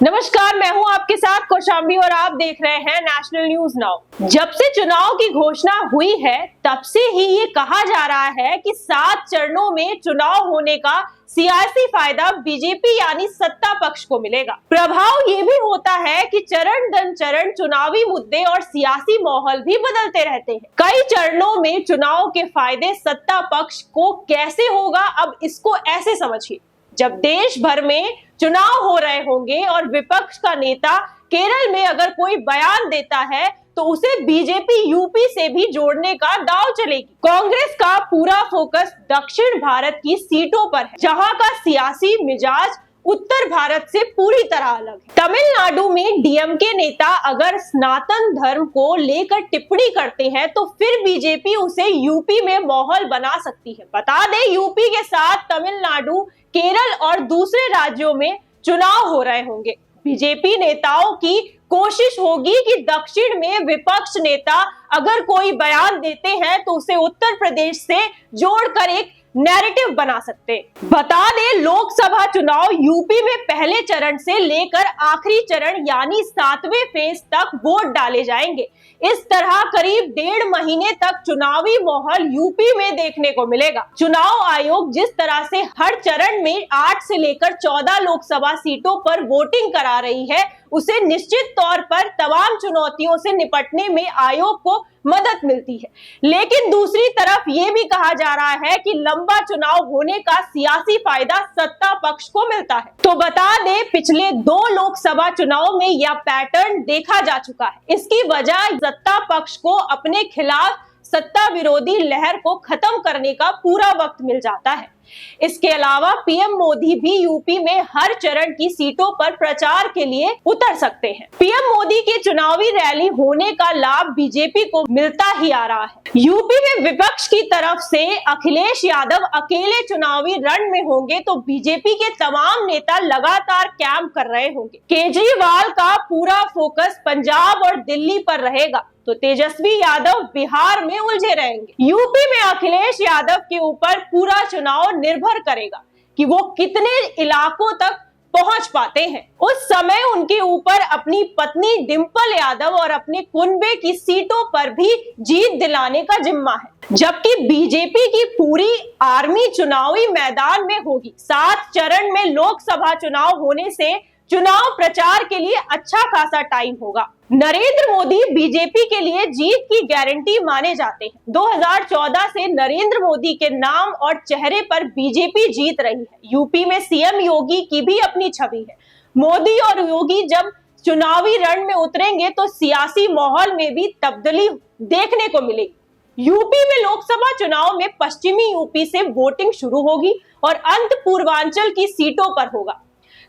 नमस्कार, मैं हूं आपके साथ कौशाम्बी और आप देख रहे हैं नेशनल न्यूज नाउ। जब से चुनाव की घोषणा हुई है तब से ही ये कहा जा रहा है कि 7 चरणों में चुनाव होने का सियासी फायदा बीजेपी यानी सत्ता पक्ष को मिलेगा। प्रभाव ये भी होता है कि चरण दर चरण चुनावी मुद्दे और सियासी माहौल भी बदलते रहते हैं। कई चरणों में चुनाव के फायदे सत्ता पक्ष को कैसे होगा, अब इसको ऐसे समझिए। जब देश भर में चुनाव हो रहे होंगे और विपक्ष का नेता केरल में अगर कोई बयान देता है तो उसे बीजेपी यूपी से भी जोड़ने का दांव चलेगी। कांग्रेस का पूरा फोकस दक्षिण भारत की सीटों पर है, जहां का सियासी मिजाज उत्तर भारत से पूरी तरह अलग है। तमिलनाडु में डीएमके नेता अगर सनातन धर्म को लेकर टिप्पणी करते हैं तो फिर बीजेपी उसे यूपी में माहौल बना सकती है। बता दें, यूपी के साथ तमिलनाडु, केरल और दूसरे राज्यों में चुनाव हो रहे होंगे। बीजेपी नेताओं की कोशिश होगी कि दक्षिण में विपक्ष नेता अगर कोई बयान देते हैं तो उसे उत्तर प्रदेश से जोड़कर एक नैरेटिव बना सकते। बता दें, लोकसभा चुनाव यूपी में पहले चरण से लेकर आखिरी चरण यानी 7वें फेज तक वोट डाले जाएंगे। इस तरह करीब 1.5 महीने तक चुनावी माहौल यूपी में देखने को मिलेगा। चुनाव आयोग जिस तरह से हर चरण में 8 से लेकर 14 लोकसभा सीटों पर वोटिंग करा रही है, उसे निश्चित तौर पर तमाम चुनौतियों से निपटने में आयोग को मदद मिलती है। लेकिन दूसरी तरफ ये भी कहा जा रहा है कि लंबा चुनाव होने का सियासी फायदा सत्ता पक्ष को मिलता है। तो बता दें, पिछले 2 लोकसभा चुनाव में यह पैटर्न देखा जा चुका है। इसकी वजह सत्ता पक्ष को अपने खिलाफ सत्ता विरोधी लहर को खत्म करने का पूरा वक्त मिल जाता है। इसके अलावा पीएम मोदी भी यूपी में हर चरण की सीटों पर प्रचार के लिए उतर सकते हैं। पीएम मोदी की चुनावी रैली होने का लाभ बीजेपी को मिलता ही आ रहा है। यूपी में विपक्ष की तरफ से अखिलेश यादव अकेले चुनावी रण में होंगे तो बीजेपी के तमाम नेता लगातार कैंप कर रहे होंगे। केजरीवाल का पूरा फोकस पंजाब और दिल्ली पर रहेगा तो तेजस्वी यादव बिहार में उलझे रहेंगे। यूपी में अखिलेश यादव के ऊपर पूरा चुनाव निर्भर करेगा कि वो कितने इलाकों तक पहुंच पाते हैं। उस समय उनके ऊपर अपनी पत्नी डिंपल यादव और अपने कुनबे की सीटों पर भी जीत दिलाने का जिम्मा है। जबकि बीजेपी की पूरी आर्मी चुनावी मैदान में होगी। 7 चरण में लोकसभा चुनाव होने से चुनाव प्रचार के लिए अच्छा खासा टाइम होगा। नरेंद्र मोदी बीजेपी के लिए जीत की गारंटी माने जाते हैं। 2014 से नरेंद्र मोदी के नाम और चेहरे पर बीजेपी जीत रही है। यूपी में सीएम योगी की भी अपनी छवि है। मोदी और योगी जब चुनावी रण में उतरेंगे तो सियासी माहौल में भी तब्दीली देखने को मिलेगी। यूपी में लोकसभा चुनाव में पश्चिमी यूपी से वोटिंग शुरू होगी और अंत पूर्वांचल की सीटों पर होगा।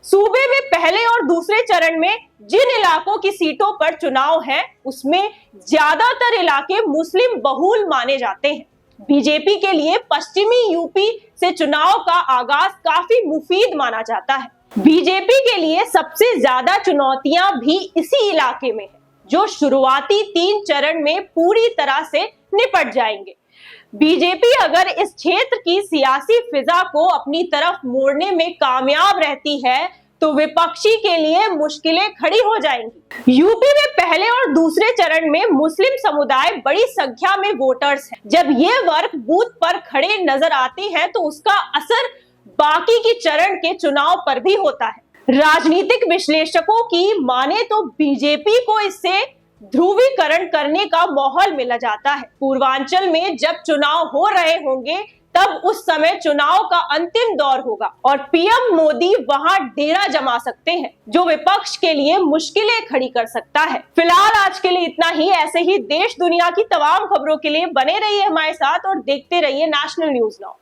सूबे में पहले और दूसरे चरण में जिन इलाकों की सीटों पर चुनाव है उसमें ज्यादातर इलाके मुस्लिम बहुल माने जाते हैं। बीजेपी के लिए पश्चिमी यूपी से चुनाव का आगाज काफी मुफीद माना जाता है। बीजेपी के लिए सबसे ज्यादा चुनौतियां भी इसी इलाके में है, जो शुरुआती 3 चरण में पूरी तरह से निपट जाएंगे। बीजेपी अगर इस क्षेत्र की सियासी फिजा को अपनी तरफ मोड़ने में कामयाब रहती है तो विपक्षी के लिए मुश्किलें खड़ी हो जाएंगी। यूपी में पहले और दूसरे चरण में मुस्लिम समुदाय बड़ी संख्या में वोटर्स हैं। जब ये वर्ग बूथ पर खड़े नजर आते हैं तो उसका असर बाकी के चरण के चुनाव पर भी होता है। राजनीतिक विश्लेषकों की माने तो बीजेपी को इससे ध्रुवीकरण करने का माहौल मिला जाता है। पूर्वांचल में जब चुनाव हो रहे होंगे तब उस समय चुनाव का अंतिम दौर होगा और पीएम मोदी वहां डेरा जमा सकते हैं, जो विपक्ष के लिए मुश्किलें खड़ी कर सकता है। फिलहाल आज के लिए इतना ही। ऐसे ही देश दुनिया की तमाम खबरों के लिए बने रहिए हमारे साथ और देखते रहिए नेशनल न्यूज नाउ।